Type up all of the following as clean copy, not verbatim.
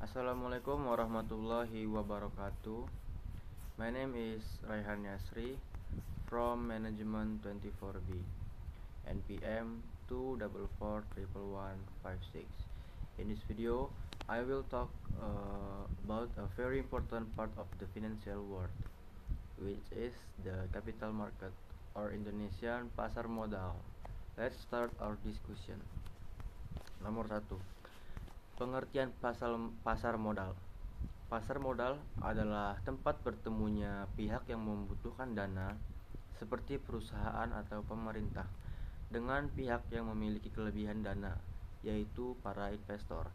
Assalamualaikum warahmatullahi wabarakatuh. My name is Raihan Yasri from Management 24B, NPM 2441156. In this video, I will talk about a very important part of the financial world, which is the capital market or Indonesian pasar modal. Let's start our discussion. Nomor 1. Pengertian pasar modal. Pasar modal adalah tempat bertemunya pihak yang membutuhkan dana, seperti perusahaan atau pemerintah, dengan pihak yang memiliki kelebihan dana, yaitu para investor.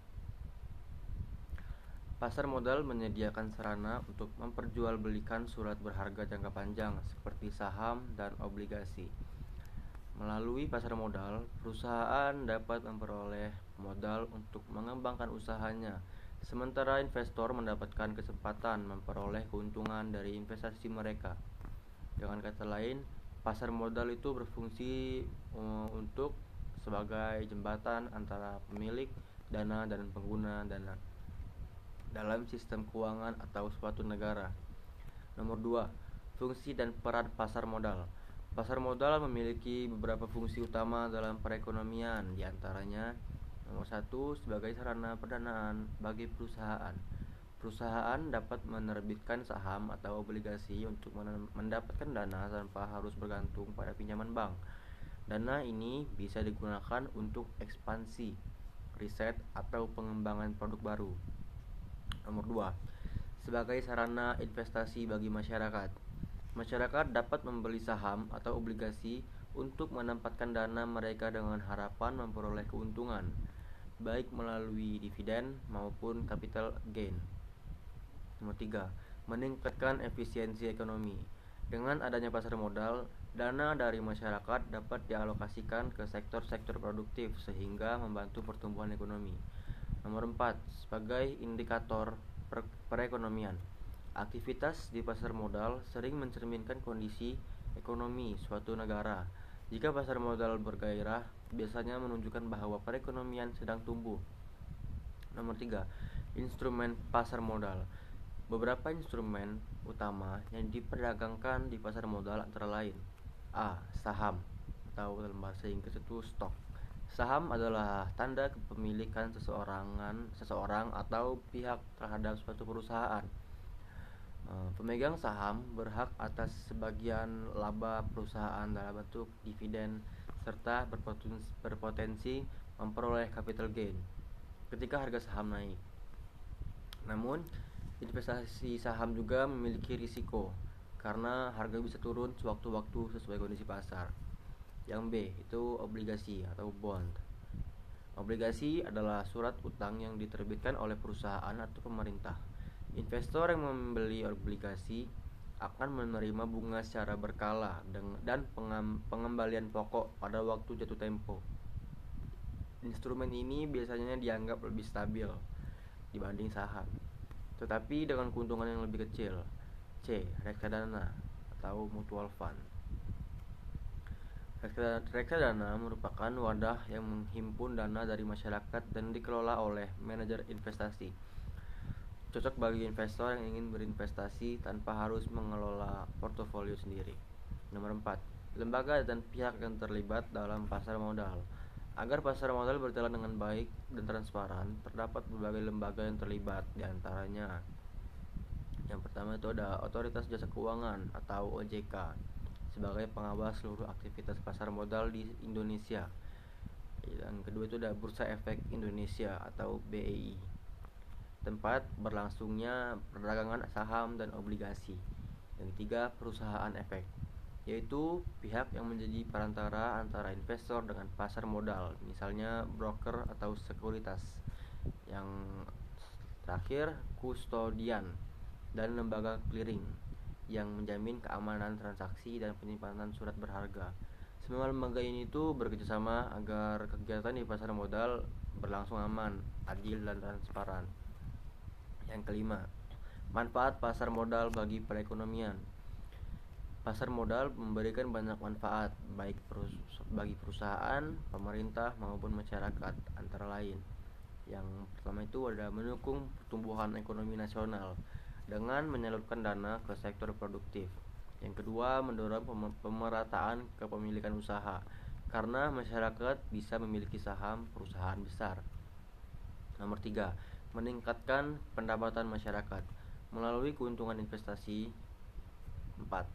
Pasar modal menyediakan sarana untuk memperjualbelikan surat berharga jangka panjang seperti saham dan obligasi. Melalui pasar modal, perusahaan dapat memperoleh modal untuk mengembangkan usahanya, sementara investor mendapatkan kesempatan memperoleh keuntungan dari investasi mereka. Dengan kata lain, pasar modal itu berfungsi untuk sebagai jembatan antara pemilik dana dan pengguna dana dalam sistem keuangan atau suatu negara. Nomor 2. Fungsi dan peran pasar modal. Pasar modal memiliki beberapa fungsi utama dalam perekonomian, diantaranya nomor 1, sebagai sarana pendanaan bagi perusahaan. Perusahaan dapat menerbitkan saham atau obligasi untuk mendapatkan dana tanpa harus bergantung pada pinjaman bank. Dana ini bisa digunakan untuk ekspansi, riset, atau pengembangan produk baru. Nomor 2. Sebagai sarana investasi bagi masyarakat. Masyarakat dapat membeli saham atau obligasi untuk menempatkan dana mereka dengan harapan memperoleh keuntungan, baik melalui dividen maupun capital gain. Nomor 3. Meningkatkan efisiensi ekonomi. Dengan adanya pasar modal, dana dari masyarakat dapat dialokasikan ke sektor-sektor produktif sehingga membantu pertumbuhan ekonomi. Nomor 4. Sebagai indikator perekonomian. Aktivitas di pasar modal sering mencerminkan kondisi ekonomi suatu negara. Jika pasar modal bergairah, biasanya menunjukkan bahwa perekonomian sedang tumbuh. Nomor 3. Instrumen pasar modal. Beberapa instrumen utama yang diperdagangkan di pasar modal antara lain: A. Saham, atau dalam bahasa Inggris itu stok. Saham adalah tanda kepemilikan seseorang atau pihak terhadap suatu perusahaan. Pemegang saham berhak atas sebagian laba perusahaan dalam bentuk dividen serta berpotensi memperoleh capital gain ketika harga saham naik. Namun, investasi saham juga memiliki risiko karena harga bisa turun sewaktu-waktu sesuai kondisi pasar. Yang B itu obligasi atau bond. Obligasi adalah surat utang yang diterbitkan oleh perusahaan atau pemerintah. Investor yang membeli obligasi akan menerima bunga secara berkala dan pengembalian pokok pada waktu jatuh tempo. Instrumen ini biasanya dianggap lebih stabil dibanding saham, tetapi dengan keuntungan yang lebih kecil. C. Reksadana atau mutual fund. Reksadana merupakan wadah yang menghimpun dana dari masyarakat dan dikelola oleh manajer investasi. Cocok bagi investor yang ingin berinvestasi tanpa harus mengelola portofolio sendiri. Nomor 4. Lembaga dan pihak yang terlibat dalam pasar modal. Agar pasar modal berjalan dengan baik dan transparan, terdapat berbagai lembaga yang terlibat, diantaranya yang pertama itu ada Otoritas Jasa Keuangan atau OJK sebagai pengawas seluruh aktivitas pasar modal di Indonesia. Dan kedua itu ada Bursa Efek Indonesia atau BEI, tempat berlangsungnya perdagangan saham dan obligasi. Yang ketiga, perusahaan efek, yaitu pihak yang menjadi perantara antara investor dengan pasar modal, misalnya broker atau sekuritas. Yang terakhir, kustodian dan lembaga clearing yang menjamin keamanan transaksi dan penyimpanan surat berharga. Semua lembaga ini itu bekerjasama agar kegiatan di pasar modal berlangsung aman, adil, dan transparan. Yang kelima, manfaat pasar modal bagi perekonomian. Pasar modal memberikan banyak manfaat baik bagi perusahaan, pemerintah, maupun masyarakat, antara lain Yang pertama itu ada mendukung pertumbuhan ekonomi nasional dengan menyalurkan dana ke sektor produktif. Yang kedua, mendorong pemerataan kepemilikan usaha karena masyarakat bisa memiliki saham perusahaan besar. Nomor 3, meningkatkan pendapatan masyarakat melalui keuntungan investasi. 4,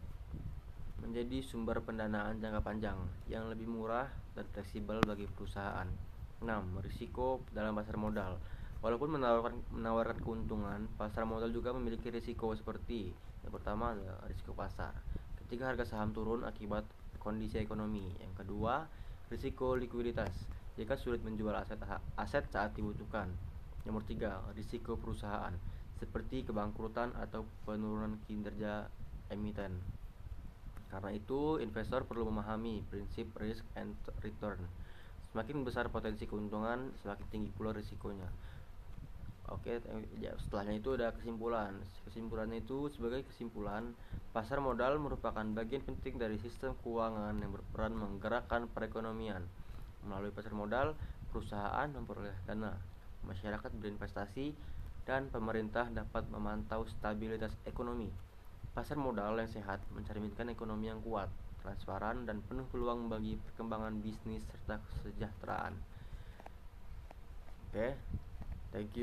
menjadi sumber pendanaan jangka panjang yang lebih murah dan fleksibel bagi perusahaan. 6, risiko dalam pasar modal. Walaupun menawarkan keuntungan, pasar modal juga memiliki risiko seperti yang pertama adalah risiko pasar. Ketika harga saham turun akibat kondisi ekonomi. Yang kedua, risiko likuiditas jika sulit menjual aset saat dibutuhkan. Nomor 3, risiko perusahaan seperti kebangkrutan atau penurunan kinerja emiten. Karena itu, investor perlu memahami prinsip risk and return. Semakin besar potensi keuntungan, semakin tinggi pula risikonya. Oke, ya, setelahnya itu ada kesimpulan. Kesimpulannya itu sebagai kesimpulan, pasar modal merupakan bagian penting dari sistem keuangan yang berperan menggerakkan perekonomian. Melalui pasar modal, perusahaan memperoleh dana, masyarakat berinvestasi, dan pemerintah dapat memantau stabilitas ekonomi. Pasar modal yang sehat mencerminkan ekonomi yang kuat, transparan, dan penuh peluang bagi perkembangan bisnis serta kesejahteraan. Oke, thank you.